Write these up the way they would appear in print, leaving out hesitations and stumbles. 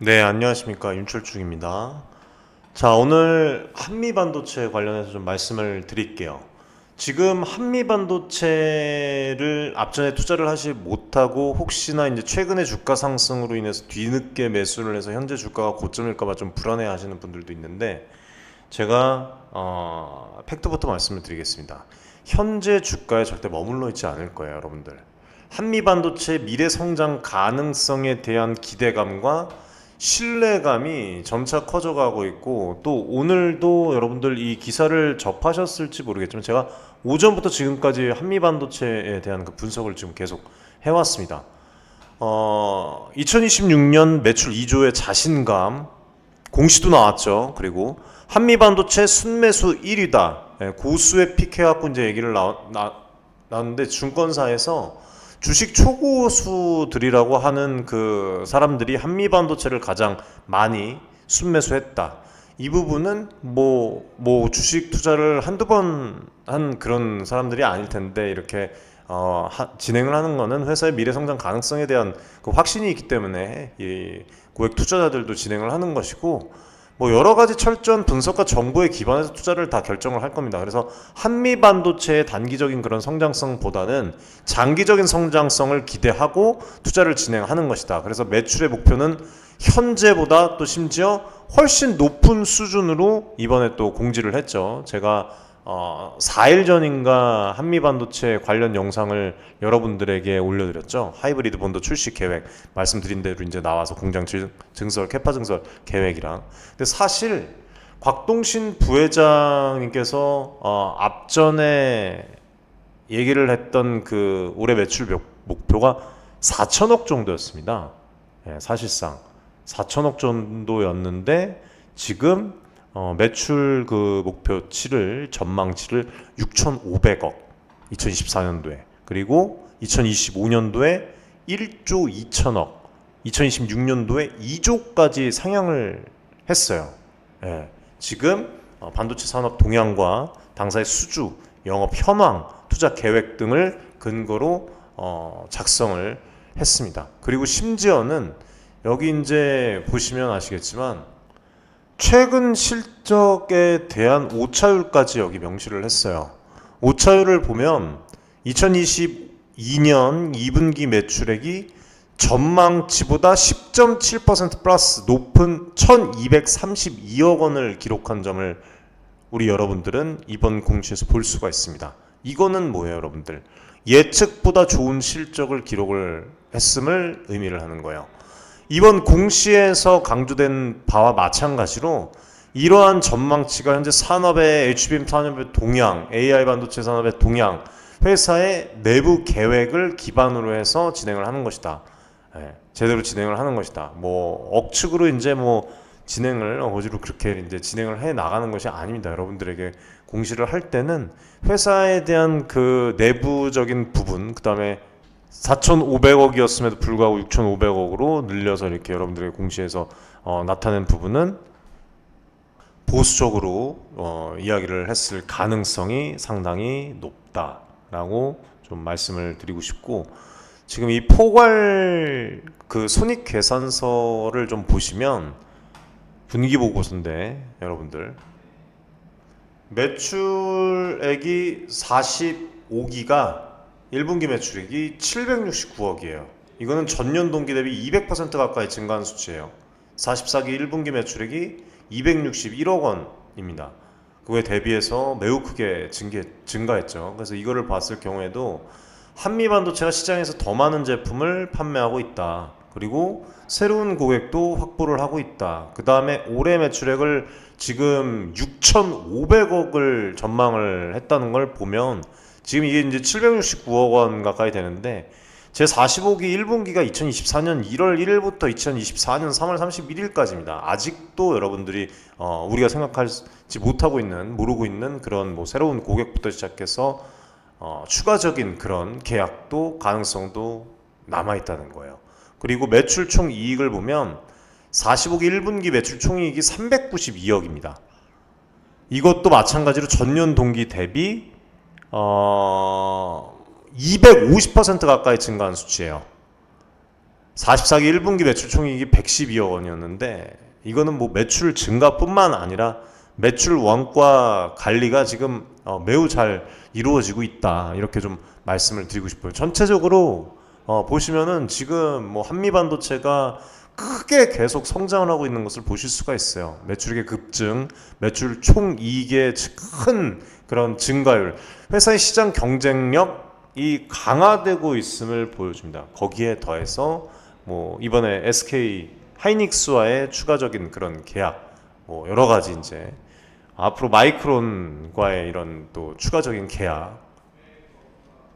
네, 안녕하십니까. 윤철중입니다. 자, 오늘 한미반도체 관련해서 좀 말씀을 드릴게요. 지금 한미반도체를 앞전에 투자를 하지 못하고 혹시나 이제 최근에 주가 상승으로 인해서 뒤늦게 매수를 해서 현재 주가가 고점일까봐 좀 불안해 하시는 분들도 있는데 제가 팩트부터 말씀을 드리겠습니다. 현재 주가에 절대 머물러 있지 않을 거예요, 여러분들. 한미반도체 미래 성장 가능성에 대한 기대감과 신뢰감이 점차 커져가고 있고, 또 오늘도 여러분들 이 기사를 접하셨을지 모르겠지만 제가 오전부터 지금까지 한미반도체에 대한 그 분석을 지금 계속 해왔습니다. 2026년 매출 2조의 자신감 공시도 나왔죠. 그리고 한미반도체 순매수 1위다. 고수에 픽해갖고 이제 얘기를 나왔는데 증권사에서 주식 초고수들이라고 하는 그 사람들이 한미반도체를 가장 많이 순매수했다. 이 부분은 뭐 주식 투자를 한두 번 한 그런 사람들이 아닐 텐데 이렇게 진행을 하는 거는 회사의 미래 성장 가능성에 대한 그 확신이 있기 때문에 이 고액 투자자들도 진행을 하는 것이고, 뭐 여러 가지 철저한 분석과 정보에 기반해서 투자를 다 결정을 할 겁니다. 그래서 한미 반도체의 단기적인 그런 성장성보다는 장기적인 성장성을 기대하고 투자를 진행하는 것이다. 그래서 매출의 목표는 현재보다 또 심지어 훨씬 높은 수준으로 이번에 또 공지를 했죠. 제가 4일 전인가 한미반도체 관련 영상을 여러분들에게 올려드렸죠. 하이브리드 본드 출시 계획 말씀드린 대로 이제 나와서 공장 증설, 캐파 증설 계획이랑. 근데 사실 곽동신 부회장님께서 앞전에 얘기를 했던 그 올해 매출 목표가 4천억 정도였습니다. 사실상 4천억 정도였는데 지금 매출 그 목표치를 전망치를 6,500억 2024년도에, 그리고 2025년도에 1조 2천억, 2026년도에 2조까지 상향을 했어요. 지금 반도체 산업 동향과 당사의 수주, 영업 현황, 투자 계획 등을 근거로 작성을 했습니다. 그리고 심지어는 여기 이제 보시면 아시겠지만 최근 실적에 대한 오차율까지 여기 명시를 했어요. 오차율을 보면 2022년 2분기 매출액이 전망치보다 10.7% 플러스 높은 1232억 원을 기록한 점을 우리 여러분들은 이번 공시에서 볼 수가 있습니다. 이거는 뭐예요, 여러분들? 예측보다 좋은 실적을 기록을 했음을 의미를 하는 거예요. 이번 공시에서 강조된 바와 마찬가지로 이러한 전망치가 현재 산업의 HBM 산업의 동향, AI 반도체 산업의 동향, 회사의 내부 계획을 기반으로 해서 진행을 하는 것이다. 제대로 진행을 하는 것이다. 뭐 억측으로 이제 뭐 진행을 어거지로 그렇게 이제 진행을 해 나가는 것이 아닙니다. 여러분들에게 공시를 할 때는 회사에 대한 그 내부적인 부분, 그 다음에 4,500억이었음에도 불구하고 6,500억으로 늘려서 이렇게 여러분들에게 공시해서 나타낸 부분은 보수적으로 이야기를 했을 가능성이 상당히 높다라고 좀 말씀을 드리고 싶고, 지금 이 포괄 그 손익계산서를 좀 보시면 분기 보고서인데 여러분들 매출액이 45기가 1분기 매출액이 769억이에요. 이거는 전년 동기 대비 200% 가까이 증가한 수치예요. 44기 1분기 매출액이 261억 원입니다. 그거에 대비해서 매우 크게 증가했죠. 그래서 이거를 봤을 경우에도 한미반도체가 시장에서 더 많은 제품을 판매하고 있다. 그리고 새로운 고객도 확보를 하고 있다. 그 다음에 올해 매출액을 지금 6,500억을 전망을 했다는 걸 보면 지금 이게 이제 769억 원 가까이 되는데, 제 45기 1분기가 2024년 1월 1일부터 2024년 3월 31일까지입니다. 아직도 여러분들이 우리가 생각하지 못하고 있는, 모르고 있는 그런 뭐 새로운 고객부터 시작해서 추가적인 그런 계약도 가능성도 남아 있다는 거예요. 그리고 매출 총 이익을 보면 45기 1분기 매출 총이익이 392억입니다. 이것도 마찬가지로 전년 동기 대비 250% 가까이 증가한 수치예요. 44기 1분기 매출 총이익이 112억 원이었는데 이거는 뭐 매출 증가뿐만 아니라 매출 원가 관리가 지금 매우 잘 이루어지고 있다, 이렇게 좀 말씀을 드리고 싶어요. 전체적으로 보시면은 지금 뭐 한미반도체가 크게 계속 성장을 하고 있는 것을 보실 수가 있어요. 매출액의 급증, 매출 총이익의 큰 그런 증가율, 회사의 시장 경쟁력이 강화되고 있음을 보여줍니다. 거기에 더해서 뭐 이번에 SK 하이닉스와의 추가적인 그런 계약, 뭐 여러 가지 이제 앞으로 마이크론과의 이런 또 추가적인 계약,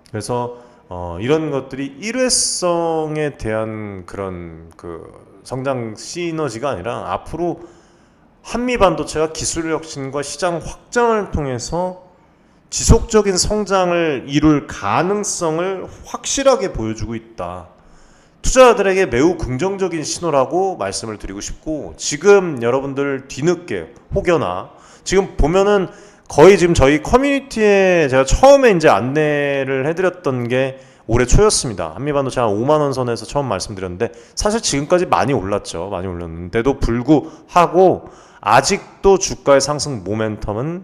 그래서 이런 것들이 일회성에 대한 그런 그 성장 시너지가 아니라 앞으로 한미 반도체가 기술 혁신과 시장 확장을 통해서 지속적인 성장을 이룰 가능성을 확실하게 보여주고 있다. 투자자들에게 매우 긍정적인 신호라고 말씀을 드리고 싶고, 지금 여러분들 뒤늦게 혹여나 지금 보면은 거의 지금 저희 커뮤니티에 제가 처음에 이제 안내를 해드렸던 게 올해 초였습니다. 한미반도체 한 5만 원 선에서 처음 말씀드렸는데 사실 지금까지 많이 올랐죠. 많이 올랐는데도 불구하고 아직도 주가의 상승 모멘텀은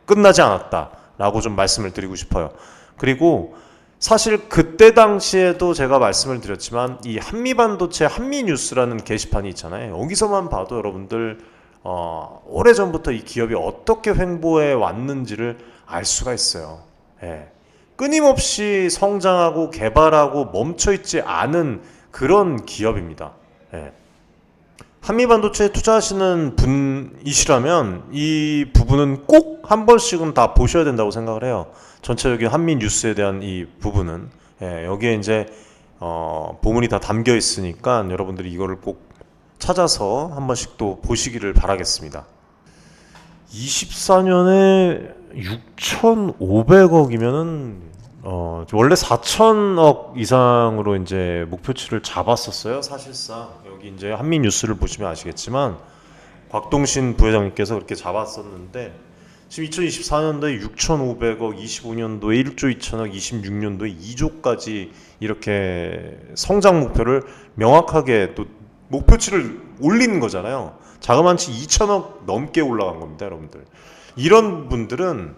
끝나지 않았다라고 좀 말씀을 드리고 싶어요. 그리고 사실 그때 당시에도 제가 말씀을 드렸지만 이 한미반도체 한미뉴스라는 게시판이 있잖아요. 여기서만 봐도 여러분들 오래전부터 이 기업이 어떻게 횡보해 왔는지를 알 수가 있어요. 예. 끊임없이 성장하고 개발하고 멈춰있지 않은 그런 기업입니다. 예. 한미반도체에 투자하시는 분이시라면 이 부분은 꼭 한 번씩은 다 보셔야 된다고 생각을 해요. 전체적인 한미 뉴스에 대한 이 부분은 여기에 이제 보문이 다 담겨 있으니까 여러분들이 이거를 꼭 찾아서 한 번씩 또 보시기를 바라겠습니다. 24년에 6,500억이면은 원래 4천억 이상으로 이제 목표치를 잡았었어요. 사실상 여기 이제 한미 뉴스를 보시면 아시겠지만 곽동신 부회장님께서 그렇게 잡았었는데 지금 2024년도에 6,500억, 25년도에 1조 2천억, 26년도에 2조까지 이렇게 성장 목표를 명확하게 또 목표치를 올리는 거잖아요. 자그만치 2천억 넘게 올라간 겁니다, 여러분들. 이런 분들은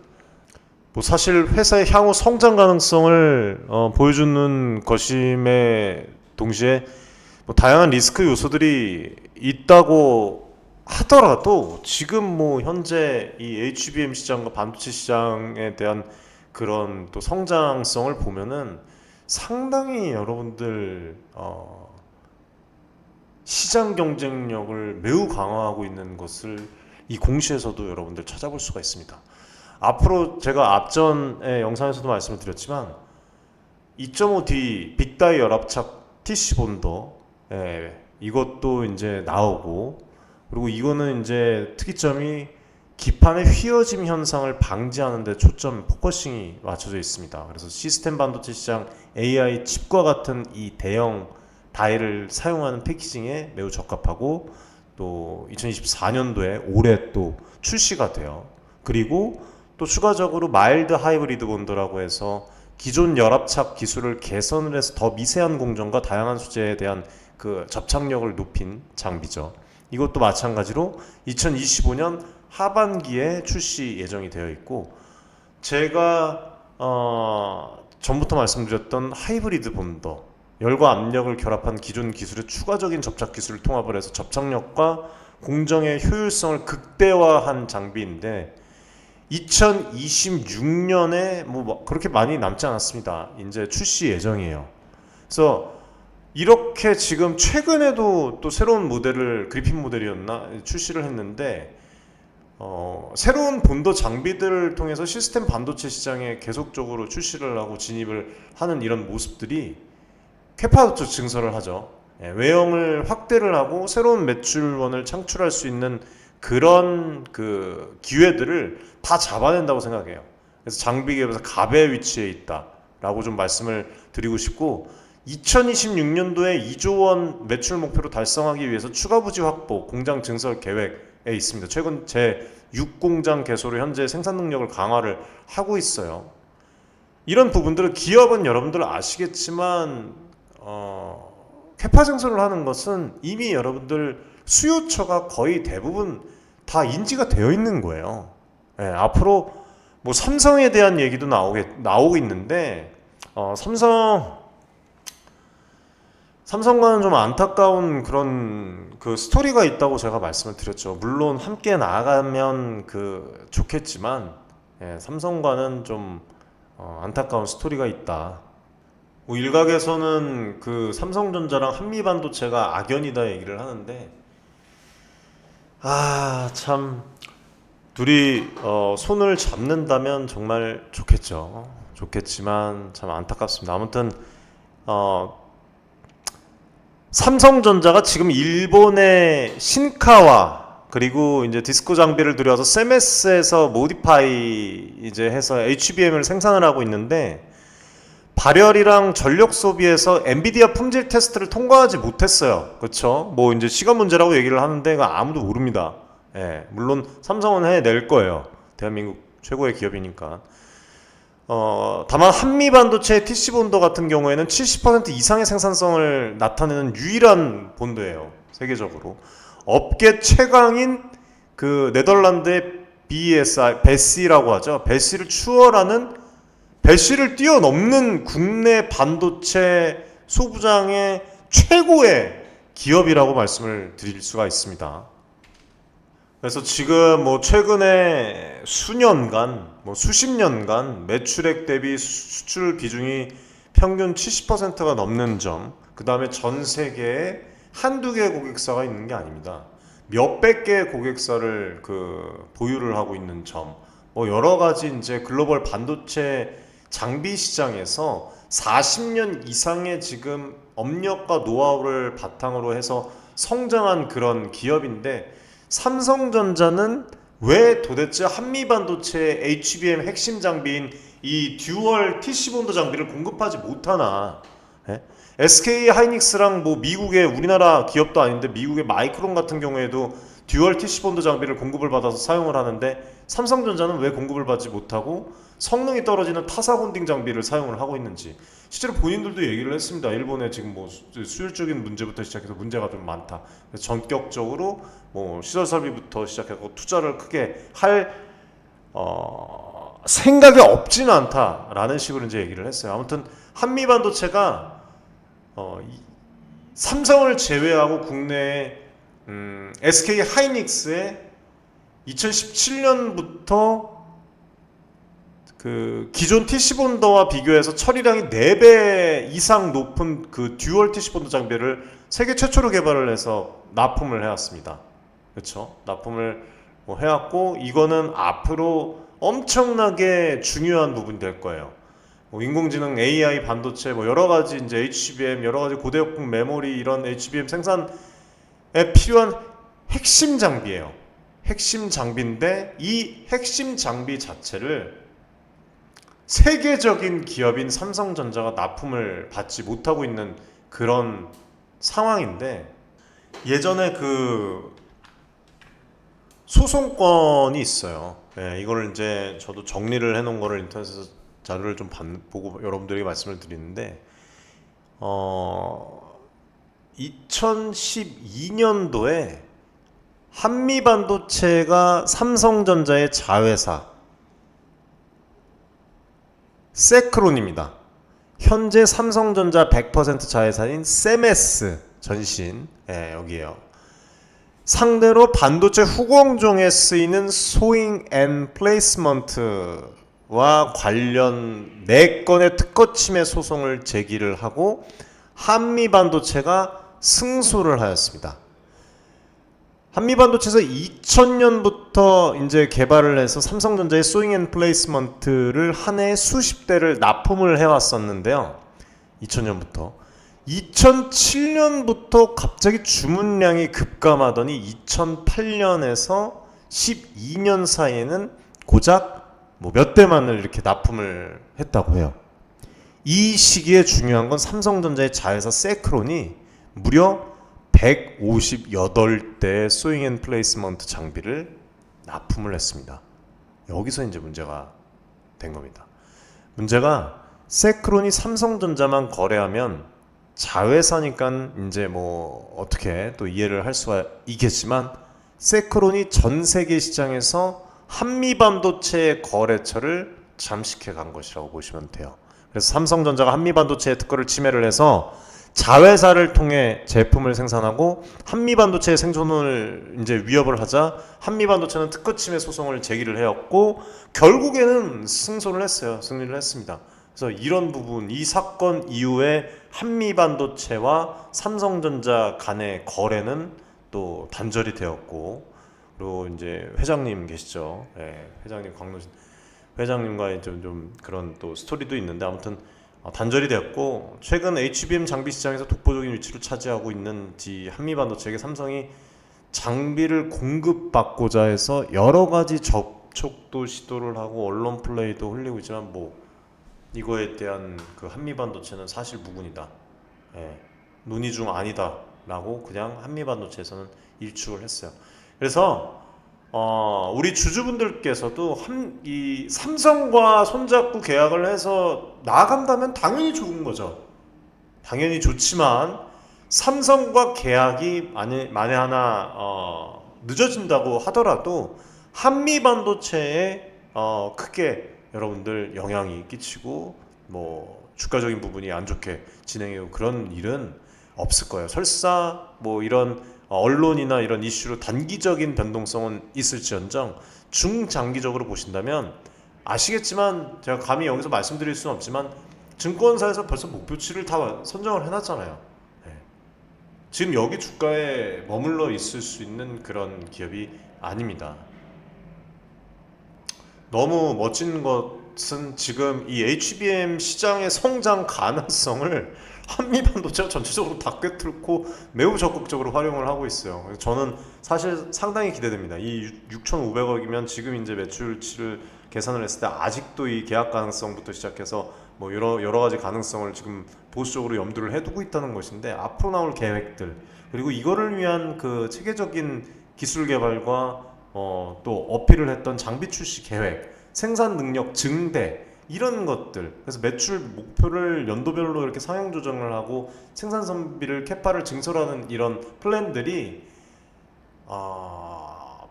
뭐 사실 회사의 향후 성장 가능성을 보여주는 것임에 동시에 뭐 다양한 리스크 요소들이 있다고 하더라도 지금 뭐 현재 이 HBM 시장과 반도체 시장에 대한 그런 또 성장성을 보면은 상당히 여러분들 시장 경쟁력을 매우 강화하고 있는 것을 이 공시에서도 여러분들 찾아볼 수가 있습니다. 앞으로 제가 앞전의 영상에서도 말씀을 드렸지만 2.5D 빅다이 열압착 TC 본더 이것도 이제 나오고, 그리고 이거는 이제 특이점이 기판의 휘어짐 현상을 방지하는 데 초점 포커싱이 맞춰져 있습니다. 그래서 시스템 반도체 시장 AI 칩과 같은 이 대형 다이를 사용하는 패키징에 매우 적합하고, 또 2024년도에 올해 또 출시가 돼요. 그리고 또 추가적으로 마일드 하이브리드 본더라고 해서 기존 열압착 기술을 개선을 해서 더 미세한 공정과 다양한 소재에 대한 그 접착력을 높인 장비죠. 이것도 마찬가지로 2025년 하반기에 출시 예정이 되어 있고, 제가 전부터 말씀드렸던 하이브리드 본더, 열과 압력을 결합한 기존 기술의 추가적인 접착 기술을 통합을 해서 접착력과 공정의 효율성을 극대화한 장비인데 2026년에 뭐 그렇게 많이 남지 않았습니다. 이제 출시 예정이에요. 그래서 이렇게 지금 최근에도 또 새로운 모델을, 그리핀 모델이었나, 출시를 했는데 새로운 본더 장비들을 통해서 시스템 반도체 시장에 계속적으로 출시를 하고 진입을 하는 이런 모습들이 캐파도 증설을 하죠. 외형을 확대를 하고 새로운 매출원을 창출할 수 있는 그런 그 기회들을 다 잡아낸다고 생각해요. 그래서 장비 기업에서 갑의 위치에 있다라고 좀 말씀을 드리고 싶고, 2026년도에 2조 원 매출 목표를 달성하기 위해서 추가 부지 확보, 공장 증설 계획에 있습니다. 최근 제6공장 개소로 현재 생산 능력을 강화를 하고 있어요. 이런 부분들은 기업은 여러분들 아시겠지만 캐파 증설을 하는 것은 이미 여러분들 수요처가 거의 대부분 다 인지가 되어 있는 거예요. 예, 앞으로 뭐 삼성에 대한 얘기도 나오고 있는데 삼성과는 좀 안타까운 그런 그 스토리가 있다고 제가 말씀을 드렸죠. 물론 함께 나아가면 그 좋겠지만 삼성과는 좀 안타까운 스토리가 있다. 뭐 일각에서는 그 삼성전자랑 한미반도체가 악연이다 얘기를 하는데 참 둘이 손을 잡는다면 정말 좋겠죠. 좋겠지만 참 안타깝습니다. 아무튼 삼성전자가 지금 일본의 신카와 그리고 이제 디스코 장비를 들여서 세메스에서 모디파이 이제 해서 HBM을 생산을 하고 있는데 발열이랑 전력 소비에서 엔비디아 품질 테스트를 통과하지 못했어요. 그렇죠? 뭐 이제 시간 문제라고 얘기를 하는데 아무도 모릅니다. 예, 물론 삼성은 해낼 거예요. 대한민국 최고의 기업이니까. 다만 한미반도체 TC본도 같은 경우에는 70% 이상의 생산성을 나타내는 유일한 본도예요. 세계적으로. 업계 최강인 그 네덜란드의 베시라고 하죠. 베시를 추월하는 베시를 뛰어넘는 국내 반도체 소부장의 최고의 기업이라고 말씀을 드릴 수가 있습니다. 그래서 지금 뭐 최근에 수년간, 뭐 수십 년간 매출액 대비 수출 비중이 평균 70%가 넘는 점, 그 다음에 전 세계에 한두 개의 고객사가 있는 게 아닙니다. 몇백 개의 고객사를 그 보유를 하고 있는 점, 뭐 여러 가지 이제 글로벌 반도체 장비 시장에서 40년 이상의 지금 업력과 노하우를 바탕으로 해서 성장한 그런 기업인데 삼성전자는 왜 도대체 한미반도체의 HBM 핵심 장비인 이 듀얼 TC본드 장비를 공급하지 못하나? 예? SK 하이닉스랑 뭐 미국의 우리나라 기업도 아닌데 미국의 마이크론 같은 경우에도 듀얼 TC본드 장비를 공급을 받아서 사용을 하는데 삼성전자는 왜 공급을 받지 못하고 성능이 떨어지는 타사 본딩 장비를 사용을 하고 있는지 실제로 본인들도 얘기를 했습니다. 일본에 지금 뭐 수율적인 문제부터 시작해서 문제가 좀 많다. 그래서 전격적으로 뭐 시설 설비부터 시작해서 투자를 크게 할 생각이 없지는 않다라는 식으로 이제 얘기를 했어요. 아무튼 한미 반도체가 삼성을 제외하고 국내에 SK 하이닉스의 2017년부터 그 기존 TC본더와 비교해서 처리량이 4배 이상 높은 그 듀얼 TC본더 장비를 세계 최초로 개발을 해서 납품을 해왔습니다. 그렇죠? 납품을 뭐 해왔고 이거는 앞으로 엄청나게 중요한 부분이 될 거예요. 뭐 인공지능, AI, 반도체, 뭐 여러 가지 이제 HBM, 여러 가지 고대역폭 메모리 이런 HBM 생산에 필요한 핵심 장비예요. 핵심 장비인데 이 핵심 장비 자체를 세계적인 기업인 삼성전자가 납품을 받지 못하고 있는 그런 상황인데 예전에 그 소송권이 있어요. 네, 이거를 이제 저도 정리를 해놓은 거를 인터넷에서 자료를 좀 보고 여러분들에게 말씀을 드리는데 2012년도에 한미반도체가 삼성전자의 자회사 세크론입니다. 현재 삼성전자 100% 자회사인 세메스 전신 여기에요. 상대로 반도체 후공정에 쓰이는 소잉 앤 플레이스먼트와 관련 4건의 특허 침해 소송을 제기를 하고 한미반도체가 승소를 하였습니다. 한미반도체에서 2000년부터 이제 개발을 해서 삼성전자의 소잉 앤 플레이스먼트를 한 해에 수십 대를 납품을 해왔었는데요. 2000년부터 2007년부터 갑자기 주문량이 급감하더니 2008년에서 12년 사이에는 고작 뭐 몇 대만을 이렇게 납품을 했다고 해요. 이 시기에 중요한 건 삼성전자의 자회사 세크론이 무려 158대의 소잉 앤 플레이스먼트 장비를 납품을 했습니다. 여기서 이제 문제가 된 겁니다. 문제가 세크론이 삼성전자만 거래하면 자회사니까 이제 뭐 어떻게 또 이해를 할 수가 있겠지만 세크론이 전 세계 시장에서 한미 반도체 거래처를 잠식해 간 것이라고 보시면 돼요. 그래서 삼성전자가 한미 반도체의 특허를 침해를 해서 자회사를 통해 제품을 생산하고 한미 반도체의 생존을 이제 위협을 하자 한미 반도체는 특허 침해 소송을 제기를 해왔고 결국에는 승소를 했어요. 승리를 했습니다. 그래서 이런 부분, 이 사건 이후에 한미 반도체와 삼성전자 간의 거래는 또 단절이 되었고, 그리고 이제 회장님 계시죠? 네, 회장님 광노신 회장님과의 좀 그런 또 스토리도 있는데 아무튼 단절이 되었고, 최근 HBM 장비 시장에서 독보적인 위치를 차지하고 있는 한미 반도체에게 삼성이 장비를 공급받고자 해서 여러 가지 접촉도 시도를 하고 언론 플레이도 흘리고 있지만 뭐 이거에 대한 그 한미 반도체는 사실 무근이다. 예, 논의 중 아니다라고 그냥 한미 반도체에서는 일축을 했어요. 그래서 우리 주주분들께서도 이 삼성과 손잡고 계약을 해서 나아간다면 당연히 좋은 거죠. 당연히 좋지만 삼성과 계약이 만에 하나 늦어진다고 하더라도 한미 반도체에 크게 여러분들 영향이 끼치고 뭐 주가적인 부분이 안 좋게 진행해요. 그런 일은 없을 거예요. 설사 뭐 이런 언론이나 이런 이슈로 단기적인 변동성은 있을지언정 중장기적으로 보신다면 아시겠지만 제가 감히 여기서 말씀드릴 수는 없지만 증권사에서 벌써 목표치를 다 선정을 해놨잖아요. 네. 지금 여기 주가에 머물러 있을 수 있는 그런 기업이 아닙니다. 너무 멋진 것은 지금 이 HBM 시장의 성장 가능성을 한미 반도체가 전체적으로 다 꿰뚫고 매우 적극적으로 활용을 하고 있어요. 그래서 저는 사실 상당히 기대됩니다. 이 6,500억이면 지금 이제 매출치를 계산을 했을 때 아직도 이 계약 가능성부터 시작해서 뭐 여러 가지 가능성을 지금 보수적으로 염두를 해두고 있다는 것인데 앞으로 나올 계획들 그리고 이거를 위한 그 체계적인 기술 개발과 또 어필을 했던 장비 출시 계획, 생산 능력 증대 이런 것들. 그래서 매출 목표를 연도별로 이렇게 상향 조정을 하고 생산 선비를 캐파를 증설하는 이런 플랜들이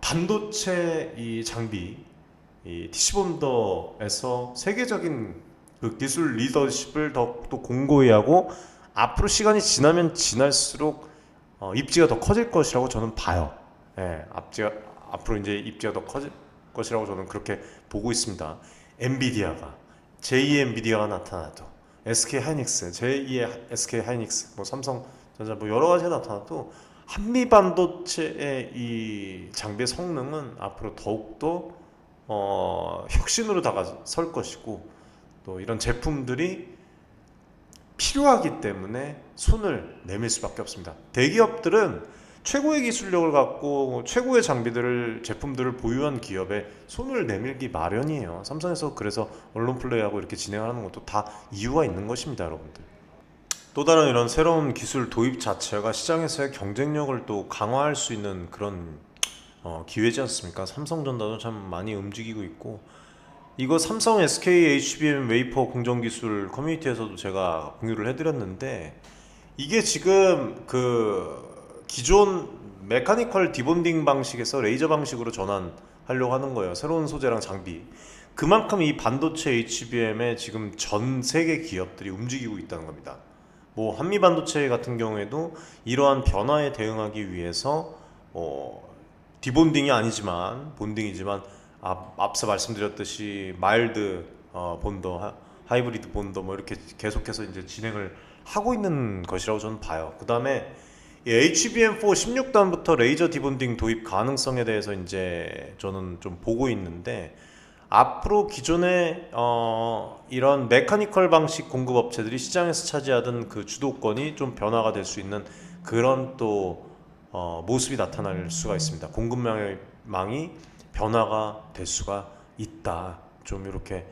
반도체 이 장비, 이 TC본더에서 세계적인 그 기술 리더십을 더욱더 공고히 하고 앞으로 시간이 지나면 지날수록 입지가 더 커질 것이라고 저는 봐요. 예, 앞으로 이제 입지가 더 커질 것이라고 저는 그렇게 보고 있습니다. 엔비디아가 제2의 엔비디아가 나타나도 SK 하이닉스, 제2의 SK 하이닉스, 뭐 삼성전자 뭐 여러 가지가 나타나도 한미 반도체의 이 장비의 성능은 앞으로 더욱더 혁신으로 다가설 것이고 또 이런 제품들이 필요하기 때문에 손을 내밀 수밖에 없습니다. 대기업들은 최고의 기술력을 갖고 최고의 제품들을 보유한 기업에 손을 내밀기 마련이에요. 삼성에서 그래서 언론 플레이하고 이렇게 진행하는 것도 다 이유가 있는 것입니다, 여러분들. 또 다른 이런 새로운 기술 도입 자체가 시장에서의 경쟁력을 또 강화할 수 있는 그런 기회지 않습니까? 삼성전자도 참 많이 움직이고 있고 이거 삼성 SK HBM 웨이퍼 공정 기술 커뮤니티에서도 제가 공유를 해드렸는데 이게 지금 그 기존 메카니컬 디본딩 방식에서 레이저 방식으로 전환하려고 하는 거예요. 새로운 소재랑 장비. 그만큼 이 반도체 HBM에 지금 전 세계 기업들이 움직이고 있다는 겁니다. 뭐 한미 반도체 같은 경우에도 이러한 변화에 대응하기 위해서 디본딩이 아니지만 본딩이지만 앞서 말씀드렸듯이 마일드 본더, 하이브리드 본더 뭐 이렇게 계속해서 이제 진행을 하고 있는 것이라고 저는 봐요. 그 다음에 HBM4 16단부터 레이저 디본딩 도입 가능성에 대해서 이제 저는 좀 보고 있는데 앞으로 기존의 이런 메카니컬 방식 공급 업체들이 시장에서 차지하던 그 주도권이 좀 변화가 될 수 있는 그런 또 모습이 나타날 수가 있습니다. 공급망이 변화가 될 수가 있다. 좀 이렇게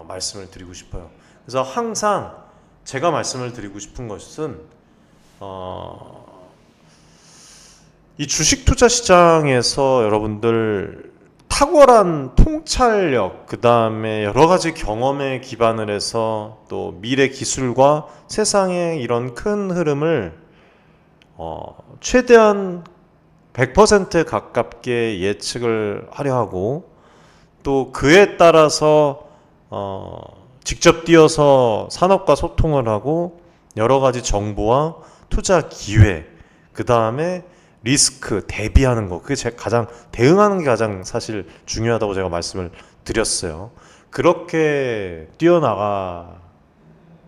말씀을 드리고 싶어요. 그래서 항상 제가 말씀을 드리고 싶은 것은 이 주식 투자 시장에서 여러분들 탁월한 통찰력, 그 다음에 여러 가지 경험에 기반을 해서 또 미래 기술과 세상의 이런 큰 흐름을 최대한 100% 가깝게 예측을 하려 하고, 또 그에 따라서 직접 뛰어서 산업과 소통을 하고 여러 가지 정보와 투자 기회, 그 다음에 리스크 대비하는 거, 그게 가장 대응하는 게 가장 사실 중요하다고 제가 말씀을 드렸어요. 그렇게 뛰어나가는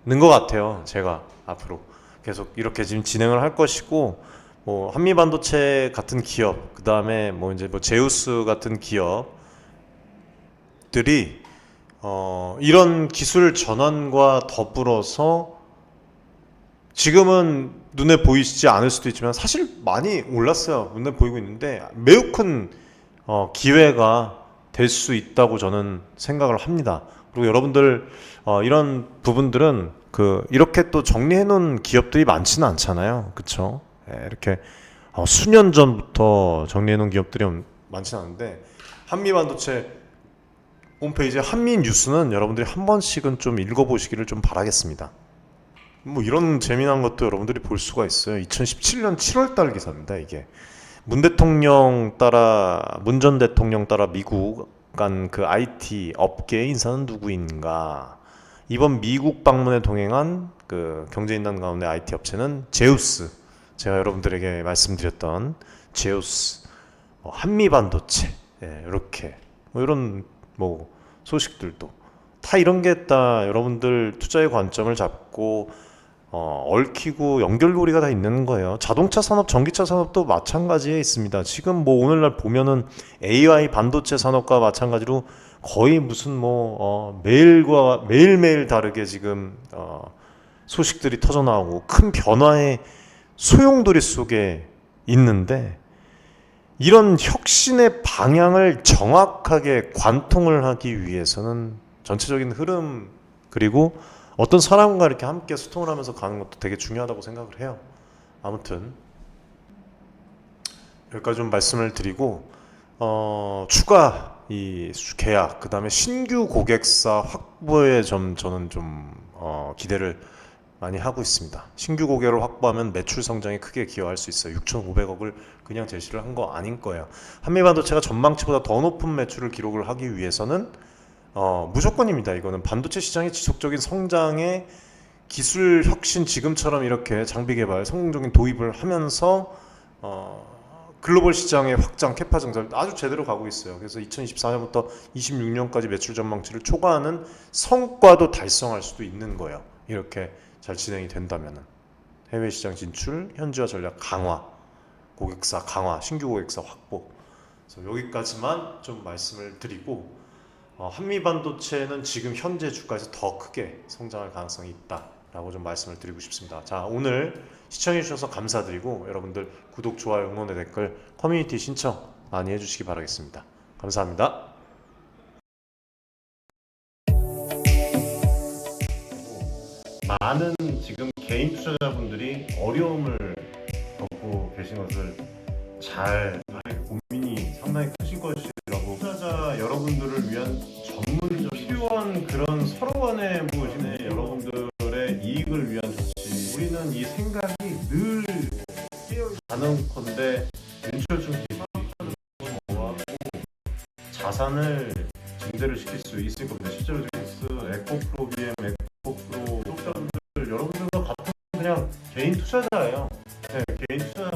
것 같아요. 제가 앞으로 계속 이렇게 지금 진행을 할 것이고, 뭐 한미반도체 같은 기업, 그 다음에 뭐 이제 뭐 제우스 같은 기업들이 이런 기술 전환과 더불어서 지금은 눈에 보이지 않을 수도 있지만 사실 많이 올랐어요. 눈에 보이고 있는데 매우 큰 기회가 될 수 있다고 저는 생각을 합니다. 그리고 여러분들 이런 부분들은 이렇게 또 정리해 놓은 기업들이 많지는 않잖아요. 그렇죠? 이렇게 수년 전부터 정리해 놓은 기업들이 많지는 않은데, 한미반도체 홈페이지 한미뉴스는 여러분들이 한 번씩은 좀 읽어보시기를 좀 바라겠습니다. 뭐 이런 재미난 것도 여러분들이 볼 수가 있어요. 2017년 7월달 기사입니다. 이게 문 전 대통령 따라 미국 간 그 IT 업계의 인사는 누구인가? 이번 미국 방문에 동행한 그 경제인단 가운데 IT 업체는 제우스, 제가 여러분들에게 말씀드렸던 제우스, 한미반도체, 이렇게 뭐 이런 뭐 소식들도 다 이런 게 다 여러분들 투자의 관점을 잡고 얽히고 연결고리가 다 있는 거예요. 자동차 산업, 전기차 산업도 마찬가지에 있습니다. 지금 뭐 오늘날 보면은 AI 반도체 산업과 마찬가지로 거의 무슨 뭐 매일매일 다르게 지금 소식들이 터져 나오고 큰 변화의 소용돌이 속에 있는데, 이런 혁신의 방향을 정확하게 관통을 하기 위해서는 전체적인 흐름, 그리고 어떤 사람과 이렇게 함께 소통을 하면서 가는 것도 되게 중요하다고 생각을 해요. 아무튼 여기까지 좀 말씀을 드리고, 추가 이 계약, 그 다음에 신규 고객사 확보에 저는 좀 기대를 많이 하고 있습니다. 신규 고객을 확보하면 매출 성장에 크게 기여할 수 있어요. 6,500억을 그냥 제시를 한 거 아닌 거예요. 한미반도체가 전망치보다 더 높은 매출을 기록을 하기 위해서는 무조건입니다. 이거는 반도체 시장의 지속적인 성장에 기술 혁신, 지금처럼 이렇게 장비 개발 성공적인 도입을 하면서 글로벌 시장의 확장, 캐파 증설 아주 제대로 가고 있어요. 그래서 2024년부터 26년까지 매출 전망치를 초과하는 성과도 달성할 수도 있는 거예요. 이렇게 잘 진행이 된다면은 해외 시장 진출, 현지화 전략 강화, 고객사 강화, 신규 고객사 확보. 그래서 여기까지만 좀 말씀을 드리고, 한미반도체는 지금 현재 주가에서 더 크게 성장할 가능성이 있다라고 좀 말씀을 드리고 싶습니다. 자, 오늘 시청해 주셔서 감사드리고, 여러분들 구독, 좋아요, 응원의 댓글, 커뮤니티 신청 많이 해주시기 바라겠습니다. 감사합니다. 많은 지금 개인 투자자분들이 어려움을 겪고 계신 것을 잘 고민이 상당히 크신 것이라고, 투자자 여러분들을 위한 전문적 필요한 그런 서로 간의 무엇이네, 여러분들의 이익을 위한 조치, 우리는 이 생각이 늘 가능컨대 윤철중 기술하고 자산을 증대를 시킬 수 있을 겁니다. 실제로 에코프로 BM, 에코프로 구독자분들 여러분들과 같은 그냥 개인 투자자예요. 네, 개인 투자